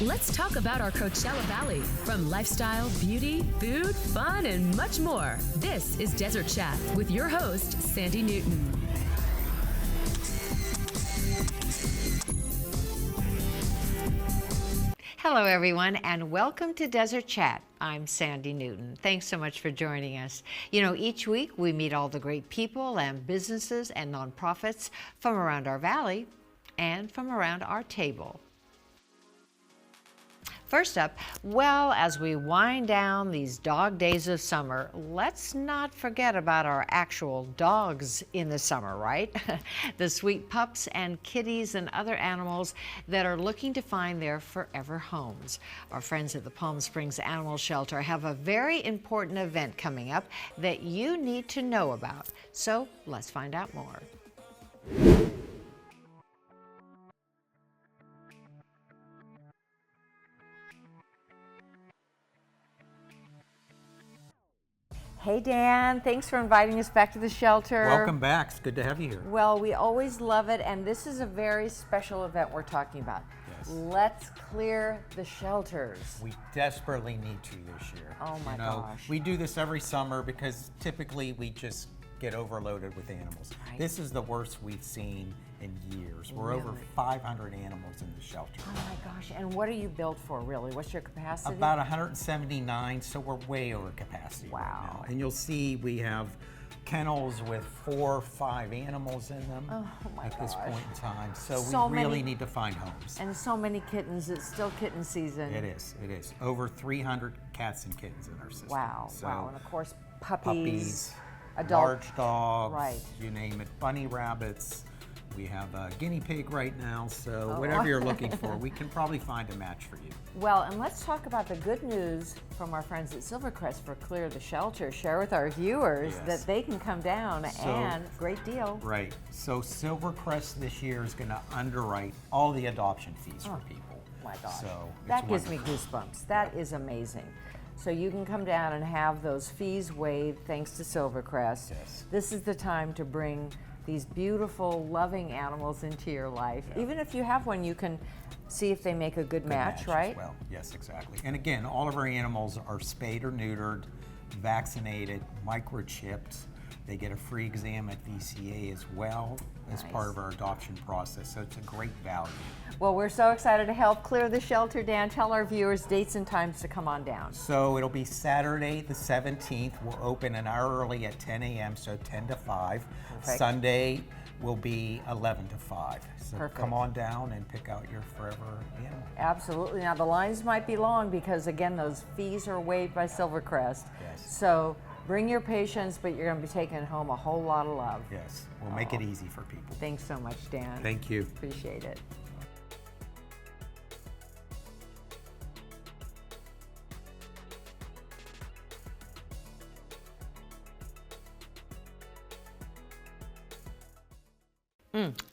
Let's talk about our Coachella Valley. From lifestyle, beauty, food, fun, and much more. This is Desert Chat with your host, Sandy Newton. Hello, everyone, and welcome to Desert Chat. I'm Sandy Newton. Thanks so much for joining us. You know, each week we meet all the great people and businesses and nonprofits from around our valley and from around our table. First up, well, as we wind down these dog days of summer, let's not forget about our actual dogs in the summer, right? The sweet pups and kitties and other animals that are looking to find their forever homes. Our friends at the Palm Springs Animal Shelter have a very important event coming up that you need to know about. So let's find out more. Hey, Dan, thanks for inviting us back to the shelter. Welcome back. It's good to have you here. Well, we always love it, and this is a very special event we're talking about. Yes. Let's clear the shelters. We desperately need to this year. Oh my gosh. We do this every summer because typically we just get overloaded with animals. Right. This is the worst we've seen in years. We're over 500 animals in the shelter. Oh my gosh, and what are you built for, really? What's your capacity? About 179, so we're way over capacity right now. And you'll see we have kennels with 4 or 5 animals in them at this point in time. So we really need to find homes. And so many kittens. It's still kitten season. It is. It is. Over 300 cats and kittens in our system. Wow. So wow. And of course, puppies, adult, large dogs, right. You name it, bunny rabbits. We have a guinea pig right now, so whatever you're looking for, we can probably find a match for you. Well, and let's talk about the good news from our friends at Silvercrest for Clear the Shelter. Share with our viewers that they can come down and great deal. Right. So Silvercrest this year is going to underwrite all the adoption fees for people. My gosh. So that gives me goosebumps. That is amazing. So you can come down and have those fees waived thanks to Silvercrest. Yes. This is the time to bring these beautiful, loving animals into your life. Yeah. Even if you have one, you can see if they make a good match, right? As well, yes, exactly. And again, all of our animals are spayed or neutered, vaccinated, microchipped. They get a free exam at VCA as well as part of our adoption process. So it's a great value. Well, we're so excited to help clear the shelter, Dan. Tell our viewers dates and times to come on down. So it'll be Saturday the 17th. We'll open an hour early at 10 a.m., so 10 to 5. Perfect. Sunday will be 11 to 5. So come on down and pick out your forever animal. Absolutely. Now the lines might be long because, again, those fees are waived by Silvercrest. Yes. So bring your patients, but you're going to be taking home a whole lot of love. Yes, we'll make it easy for people. Thanks so much, Dan. Thank you. Appreciate it.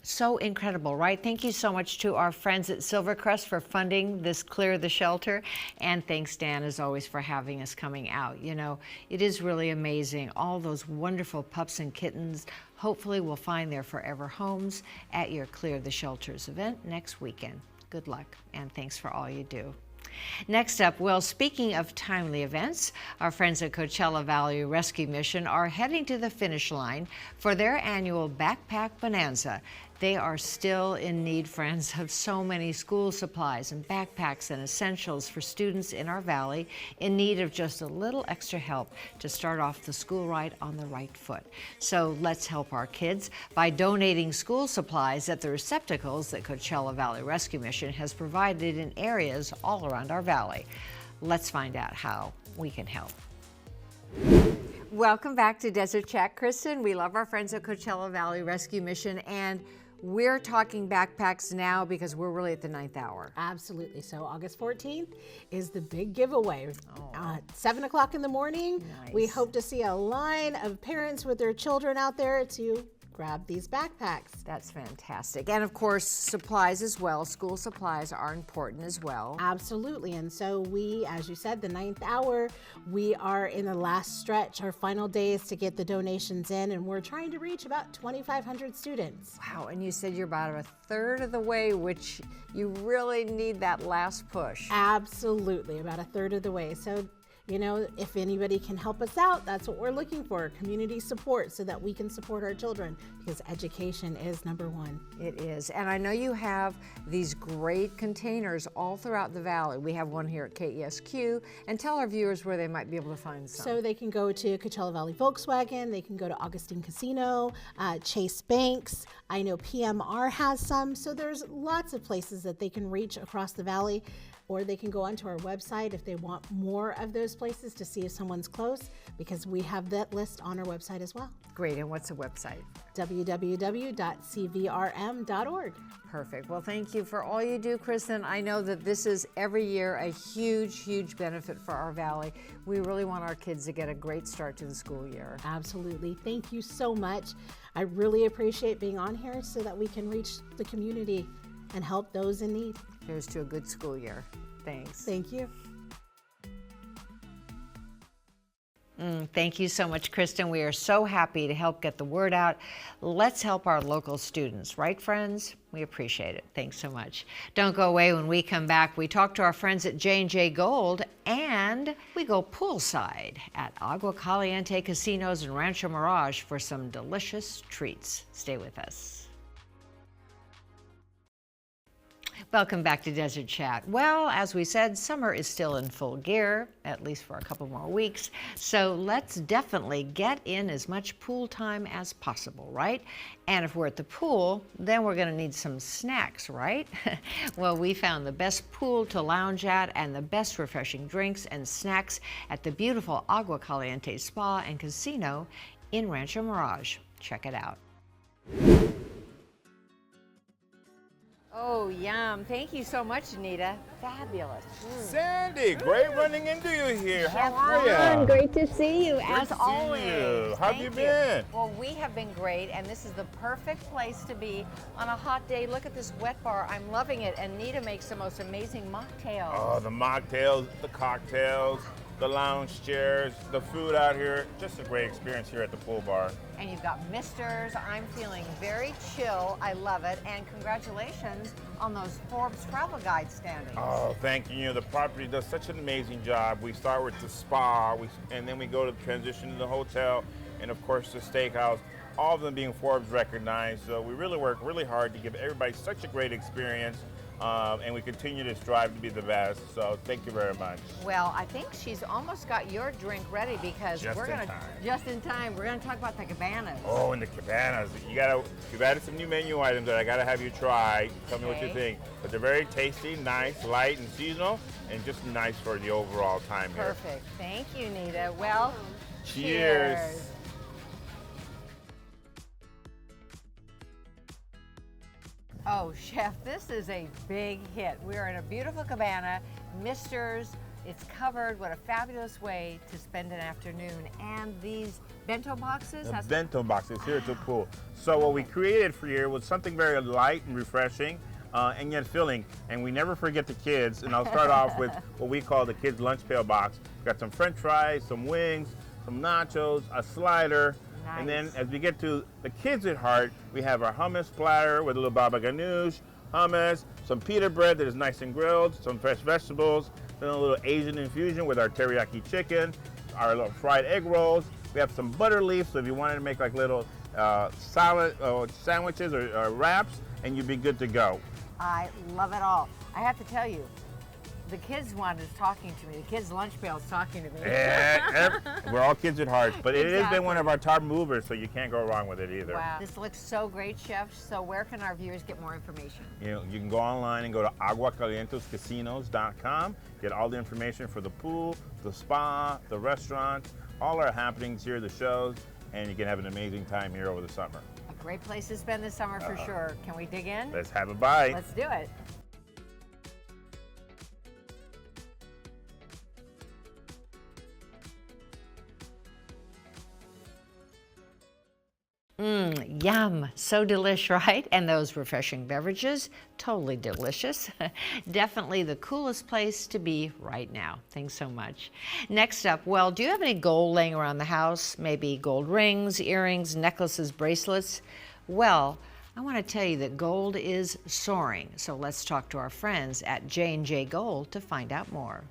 So incredible, right? Thank you so much to our friends at Silvercrest for funding this Clear the Shelter. And thanks, Dan, as always, for having us coming out. You know, it is really amazing. All those wonderful pups and kittens hopefully will find their forever homes at your Clear the Shelters event next weekend. Good luck, and thanks for all you do. Next up, well, speaking of timely events, our friends at Coachella Valley Rescue Mission are heading to the finish line for their annual Backpack Bonanza. They are still in need, friends, of so many school supplies and backpacks and essentials for students in our valley in need of just a little extra help to start off the school ride on the right foot. So let's help our kids by donating school supplies at the receptacles that Coachella Valley Rescue Mission has provided in areas all around our valley. Let's find out how we can help. Welcome back to Desert Chat, Kristen. We love our friends at Coachella Valley Rescue Mission, and we're talking backpacks now because we're really at the 9th hour. Absolutely. So August 14th is the big giveaway. 7 o'clock in the morning, we hope to see a line of parents with their children out there to grab these backpacks. That's fantastic. And of course, supplies as well. School supplies are important as well. Absolutely. And so we, as you said, the 9th hour, we are in the last stretch. Our final days to get the donations in, and we're trying to reach about 2,500 students. Wow, and you said you're about a third of the way, which you really need that last push. Absolutely, about a third of the way. So, if anybody can help us out, that's what we're looking for, community support, so that we can support our children, because education is number one. It is. And I know you have these great containers all throughout the valley. We have one here at KESQ, and tell our viewers where they might be able to find some. So they can go to Coachella Valley Volkswagen, they can go to Augustine Casino, Chase Banks. I know PMR has some, so there's lots of places that they can reach across the valley. Or they can go onto our website if they want more of those places to see if someone's close, because we have that list on our website as well. Great, and what's the website? www.cvrm.org. Perfect. Well, thank you for all you do, Kristen. I know that this is every year a huge, huge benefit for our valley. We really want our kids to get a great start to the school year. Absolutely. Thank you so much. I really appreciate being on here so that we can reach the community and help those in need. Here's to a good school year. Thanks. Thank you. Thank you so much, Kristen. We are so happy to help get the word out. Let's help our local students, right, friends? We appreciate it. Thanks so much. Don't go away. When we come back, we talk to our friends at J&J Gold, and we go poolside at Agua, Caliente Casinos and Rancho Mirage for some delicious treats. Stay with us. Welcome back to Desert Chat. Well, as we said, summer is still in full gear, at least for a couple more weeks. So let's definitely get in as much pool time as possible, right? And if we're at the pool, then we're gonna need some snacks, right? Well, we found the best pool to lounge at and the best refreshing drinks and snacks at the beautiful Agua Caliente Spa and Casino in Rancho Mirage. Check it out. Oh, yum. Thank you so much, Anita. Fabulous. Sandy, great running into you here. How are Juan, you? great to see you, Great as to see always. you. How have Thank you been? Well, we have been great, and this is the perfect place to be on a hot day. Look at this wet bar. I'm loving it, and Nita makes the most amazing mocktails. Oh, the mocktails, the cocktails, the lounge chairs, the food out here. Just a great experience here at the pool bar. And you've got misters. I'm feeling very chill. I love it. And congratulations on those Forbes Travel Guide standings. Oh, thank you. The property does such an amazing job. We start with the spa, and then we go to transition to the hotel, and of course the steakhouse, all of them being Forbes recognized. So we really work really hard to give everybody such a great experience. And we continue to strive to be the best. So thank you very much. Well, I think she's almost got your drink ready, because Just we're in gonna time. just in time. We're gonna talk about the cabanas. Oh, and the cabanas. You've added some new menu items that I gotta have you try. Tell me what you Okay. think. But they're very tasty, nice, light, and seasonal, and just nice for the overall time here. Perfect. Thank you, Nita. Well, Cheers. Oh, Chef, this is a big hit. We're in a beautiful cabana, Misters. It's covered. What a fabulous way to spend an afternoon. And these bento boxes. The has- bento boxes here at the pool. So what we created for you was something very light and refreshing, and yet filling. And we never forget the kids. And I'll start off with what we call the kids' lunch pail box. We've got some French fries, some wings, some nachos, a slider. And then Nice. as we get to the kids at heart, we have our hummus platter with a little baba ganoush, hummus, some pita bread that is nice and grilled, some fresh vegetables, then a little Asian infusion with our teriyaki chicken, our little fried egg rolls. We have some butter leaves, so if you wanted to make like little salad sandwiches or wraps, and you'd be good to go. I love it all. I have to tell you, the kids one is talking to me. The kids' lunch pail is talking to me. We're all kids at heart, but it has Exactly. been one of our top movers, so you can't go wrong with it either. Wow. This looks so great, Chef. So where can our viewers get more information? You can go online and go to aguacalientescasinos.com, get all the information for the pool, the spa, the restaurant, all our happenings here, the shows, and you can have an amazing time here over the summer. A great place to spend the summer for sure. Can we dig in? Let's have a bite. Let's do it. Yum, so delish, right? And those refreshing beverages, totally delicious. Definitely the coolest place to be right now. Thanks so much. Next up, well, do you have any gold laying around the house? Maybe gold rings, earrings, necklaces, bracelets? Well, I want to tell you that gold is soaring. So let's talk to our friends at J&J Gold to find out more.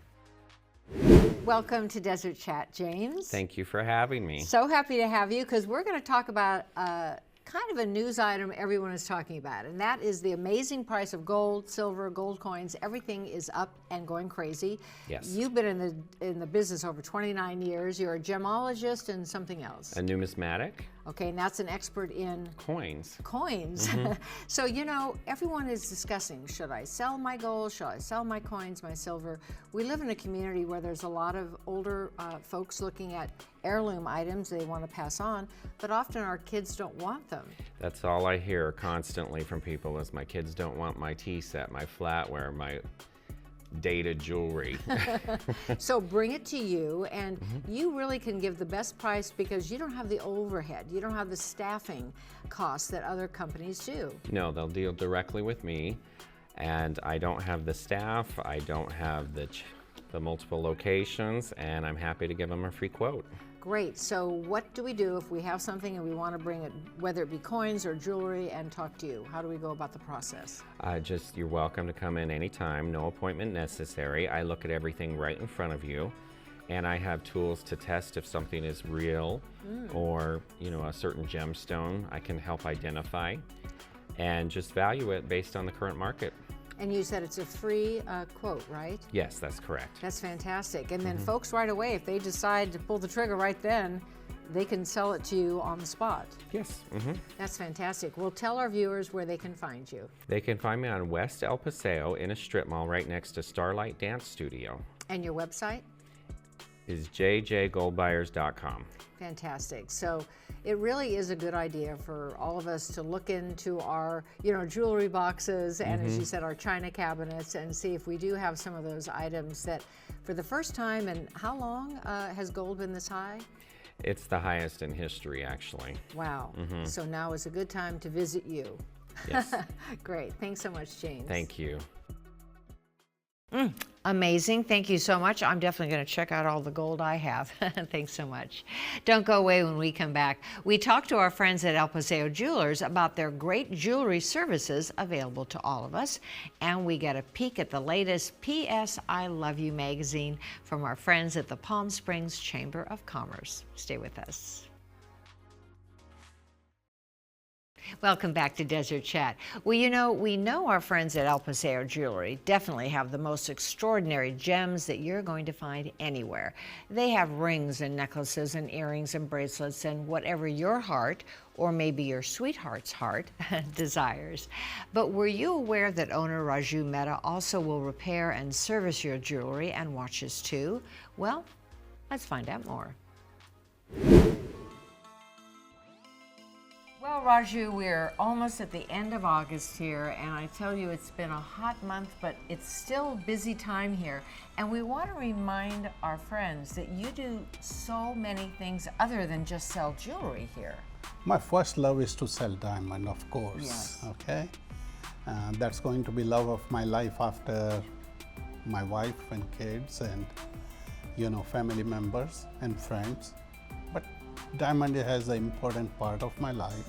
Welcome to Desert Chat, James. Thank you for having me. So happy to have you, because we're going to talk about kind of a news item everyone is talking about, and that is the amazing price of gold, silver, gold coins. Everything is up and going crazy. Yes. You've been in the business over 29 years. You're a gemologist and something else. A numismatic. Okay, and that's an expert in Coins. coins. So, you know, everyone is discussing, should I sell my gold? Should I sell my coins, my silver? We live in a community where there's a lot of older folks looking at heirloom items they want to pass on, but often our kids don't want them. That's all I hear constantly from people is my kids don't want my tea set, my flatware, my dated jewelry. So bring it to you, and you really can give the best price because you don't have the overhead. You don't have the staffing costs that other companies do. No, they'll deal directly with me, and I don't have the staff, I don't have the multiple locations, and I'm happy to give them a free quote. Great. So what do we do if we have something and we want to bring it, whether it be coins or jewelry, and talk to you? How do we go about the process? You're welcome to come in anytime, no appointment necessary. I look at everything right in front of you, and I have tools to test if something is real or, you know, a certain gemstone I can help identify, and just value it based on the current market. And you said it's a free quote, right? Yes, that's correct. That's fantastic. And then folks right away, if they decide to pull the trigger right then, they can sell it to you on the spot. Yes. That's fantastic. Well, tell our viewers where they can find you. They can find me on West El Paseo in a strip mall right next to Starlight Dance Studio. And your website? Is jjgoldbuyers.com. Fantastic. So it really is a good idea for all of us to look into our, you know, jewelry boxes and, as you said, our china cabinets, and see if we do have some of those items that, for the first time, and how long has gold been this high? It's the highest in history, actually. Wow. So now is a good time to visit you. Yes. Great. Thanks so much, James. Thank you. Amazing. Thank you so much. I'm definitely going to check out all the gold I have. Thanks so much. Don't go away. When we come back, we talk to our friends at El Paseo Jewelers about their great jewelry services available to all of us. And we get a peek at the latest P.S. I Love You magazine from our friends at the Palm Springs Chamber of Commerce. Stay with us. Welcome back to Desert Chat. Well, you know, we know our friends at El Paseo Jewelry definitely have the most extraordinary gems that you're going to find anywhere. They have rings and necklaces and earrings and bracelets and whatever your heart, or maybe your sweetheart's heart, desires. But were you aware that owner Raju Mehta also will repair and service your jewelry and watches too? Well, let's find out more. Well, Raju, we're almost at the end of August here, and I tell you, it's been a hot month, but it's still a busy time here. And we want to remind our friends that you do so many things other than just sell jewelry here. My first love is to sell diamond, of course. Yes. Okay, that's going to be love of my life after my wife and kids, and you know, family members and friends. But diamond has an important part of my life.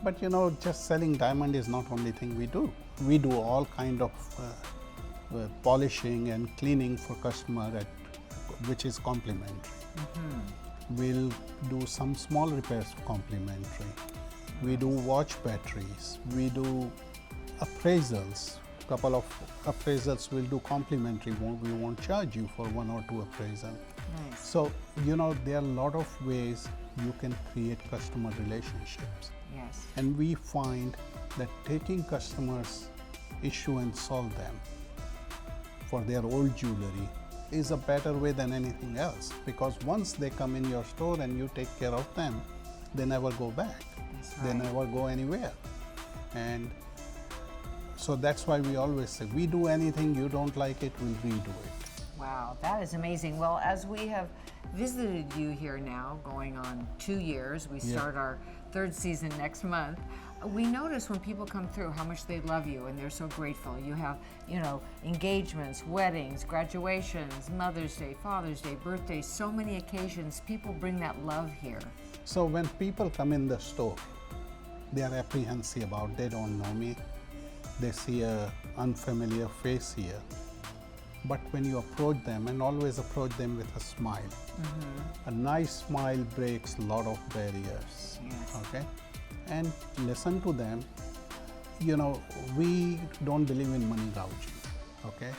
But you know, just selling diamond is not only thing we do. We do all kind of polishing and cleaning for customer, which is complimentary. We'll do some small repairs complimentary. We do watch batteries. We do appraisals. Couple of appraisals we'll do complimentary. We won't charge you for 1 or 2 appraisal. Nice. So, you know, there are a lot of ways you can create customer relationships. Yes. And we find that taking customers' issue and solve them for their old jewelry is a better way than anything else, because once they come in your store and you take care of them, they never go back. They never go anywhere. And so that's why we always say, we do anything, you don't like it, we'll redo it. Wow, that is amazing. Well, as we have visited you here now, going on 2 years, we start our third season next month. We notice when people come through how much they love you and they're so grateful. You have, you know, engagements, weddings, graduations, Mother's Day, Father's Day, birthdays, so many occasions. People bring that love here. So when people come in the store, they are apprehensive about, they don't know me. They see a unfamiliar face here. But when you approach them, and always approach them with a smile. A nice smile breaks a lot of barriers. Yes. Okay? And listen to them. You know, we don't believe in money gouging. Okay?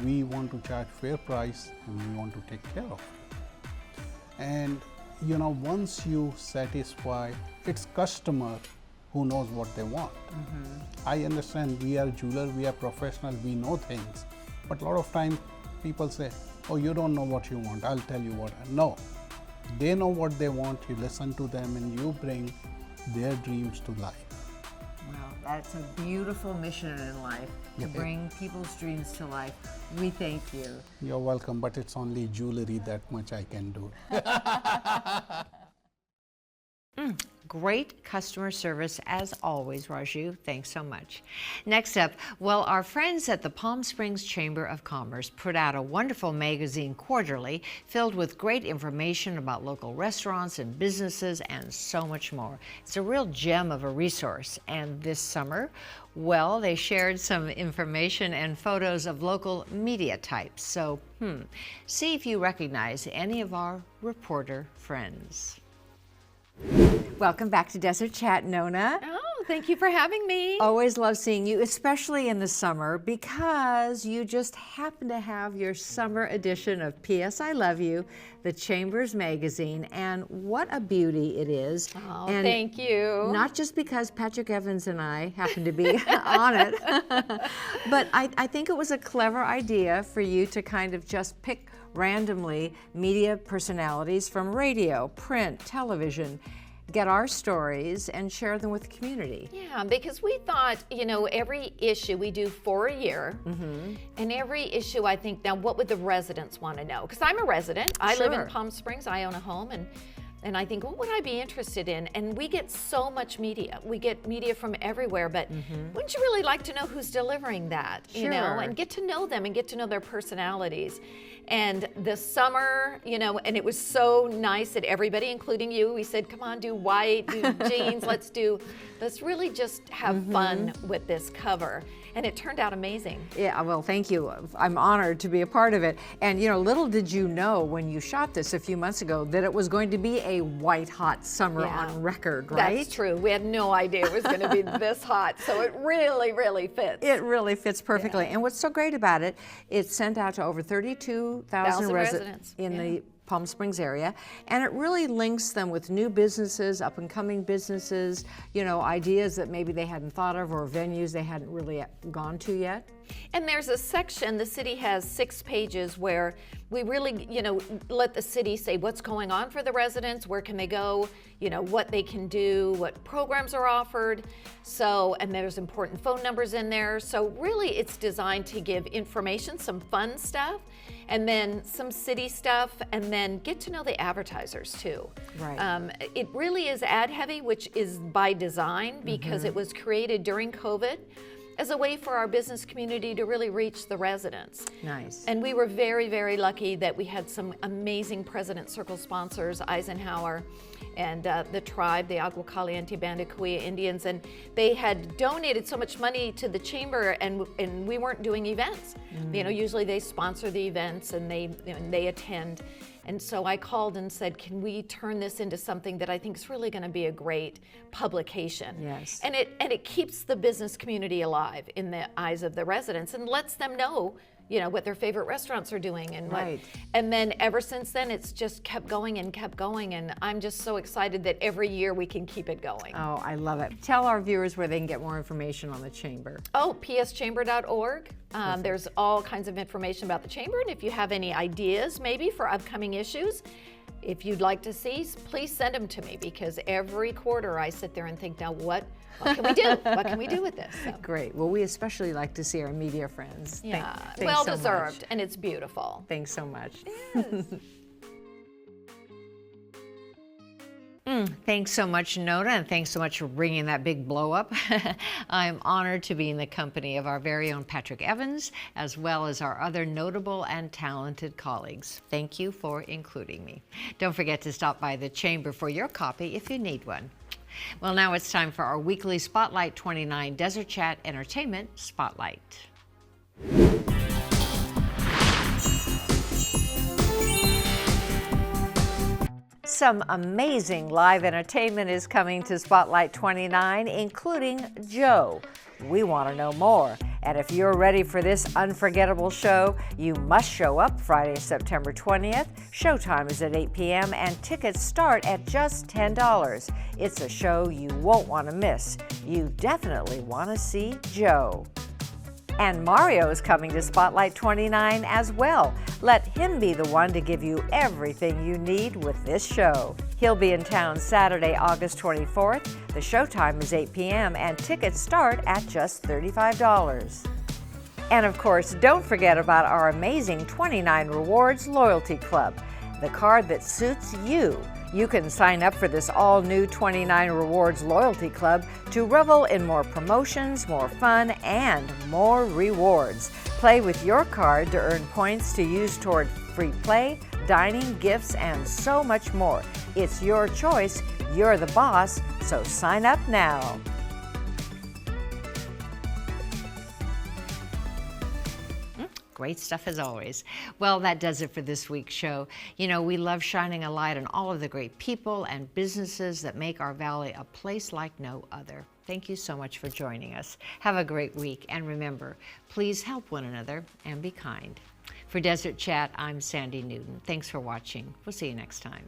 We want to charge fair price and we want to take care of you. And you know, once you satisfy, it's customer who knows what they want. I understand we are jeweler, we are professional, we know things. But a lot of time people say, oh, you don't know what you want, I'll tell you what. No, they know what they want, you listen to them and you bring their dreams to life. Well, that's a beautiful mission in life, to bring people's dreams to life. We thank you. You're welcome, but it's only jewelry, that much I can do. Great customer service as always, Raju. Thanks so much. Next up, well, our friends at the Palm Springs Chamber of Commerce put out a wonderful magazine quarterly filled with great information about local restaurants and businesses and so much more. It's a real gem of a resource. And this summer, well, they shared some information and photos of local media types. So, see if you recognize any of our reporter friends. Welcome back to Desert Chat, Nona. Oh, thank you for having me. Always love seeing you, especially in the summer, because you just happen to have your summer edition of P.S. I Love You, the Chambers magazine, and what a beauty it is. Oh, and thank you. Not just because Patrick Evans and I happen to be on it, but I think it was a clever idea for you to kind of just pick randomly media personalities from radio, print, television, get our stories and share them with the community. Yeah, because we thought, you know, every issue we do for a year, and every issue I think, now what would the residents want to know? Because I'm a resident, I live in Palm Springs, I own a home, and I think, what would I be interested in? And we get so much media. We get media from everywhere, but wouldn't you really like to know who's delivering that? You know, and get to know them and get to know their personalities. And this summer, you know, and it was so nice that everybody, including you, we said, come on, do white, do jeans, let's really just have fun with this cover. And it turned out amazing. Yeah, well, thank you. I'm honored to be a part of it. And, you know, little did you know when you shot this a few months ago that it was going to be a white-hot summer on record, right? That's true. We had no idea it was going to be this hot. So it really, really fits. It really fits perfectly. Yeah. And what's so great about it, it's sent out to over 32,000 residents in the Palm Springs area, and it really links them with new businesses, up and coming businesses, you know, ideas that maybe they hadn't thought of or venues they hadn't really gone to yet. And there's a section, the city has 6 pages where we really, you know, let the city say what's going on for the residents, where can they go, you know, what they can do, what programs are offered. So, and there's important phone numbers in there. So really it's designed to give information, some fun stuff, and then some city stuff, and then get to know the advertisers too. Right. It really is ad heavy, which is by design because it was created during COVID as a way for our business community to really reach the residents. Nice. And we were very, very lucky that we had some amazing President Circle sponsors, Eisenhower and the tribe, the Agua, Caliente Band of Cahuilla Indians, and they had donated so much money to the chamber, and we weren't doing events. You know, usually they sponsor the events and they attend. And so I called and said, can we turn this into something that I think is really going to be a great publication? Yes. And it keeps the business community alive in the eyes of the residents and lets them know, you know, what their favorite restaurants are doing and what. And then ever since then, it's just kept going, and I'm just so excited that every year we can keep it going. Oh, I love it. Tell our viewers where they can get more information on the chamber. Oh, pschamber.org. There's all kinds of information about the chamber, and if you have any ideas maybe for upcoming issues, if you'd like to see, please send them to me, because every quarter I sit there and think, now what can we do? What can we do with this? So. Great. Well, we especially like to see our media friends. Yeah, thanks well so deserved, much. and it's beautiful. Thanks so much. Yes. Thanks so much, Nona, and thanks so much for bringing that big blow up. I'm honored to be in the company of our very own Patrick Evans, as well as our other notable and talented colleagues. Thank you for including me. Don't forget to stop by the Chamber for your copy if you need one. Well, now it's time for our weekly Spotlight 29 Desert Chat Entertainment Spotlight. Some amazing live entertainment is coming to Spotlight 29, including Joe. We want to know more. And if you're ready for this unforgettable show, you must show up Friday, September 20th. Showtime is at 8 p.m. and tickets start at just $10. It's a show you won't want to miss. You definitely want to see Joe. And Mario is coming to Spotlight 29 as well. Let him be the one to give you everything you need with this show. He'll be in town Saturday, August 24th. The showtime is 8 p.m. and tickets start at just $35. And of course, don't forget about our amazing 29 Rewards Loyalty Club, the card that suits you. You can sign up for this all-new 29 Rewards Loyalty Club to revel in more promotions, more fun, and more rewards. Play with your card to earn points to use toward free play, dining, gifts, and so much more. It's your choice. You're the boss, so sign up now. Great stuff as always. Well, that does it for this week's show. You know, we love shining a light on all of the great people and businesses that make our valley a place like no other. Thank you so much for joining us. Have a great week, and remember, please help one another and be kind. For Desert Chat, I'm Sandy Newton. Thanks for watching. We'll see you next time.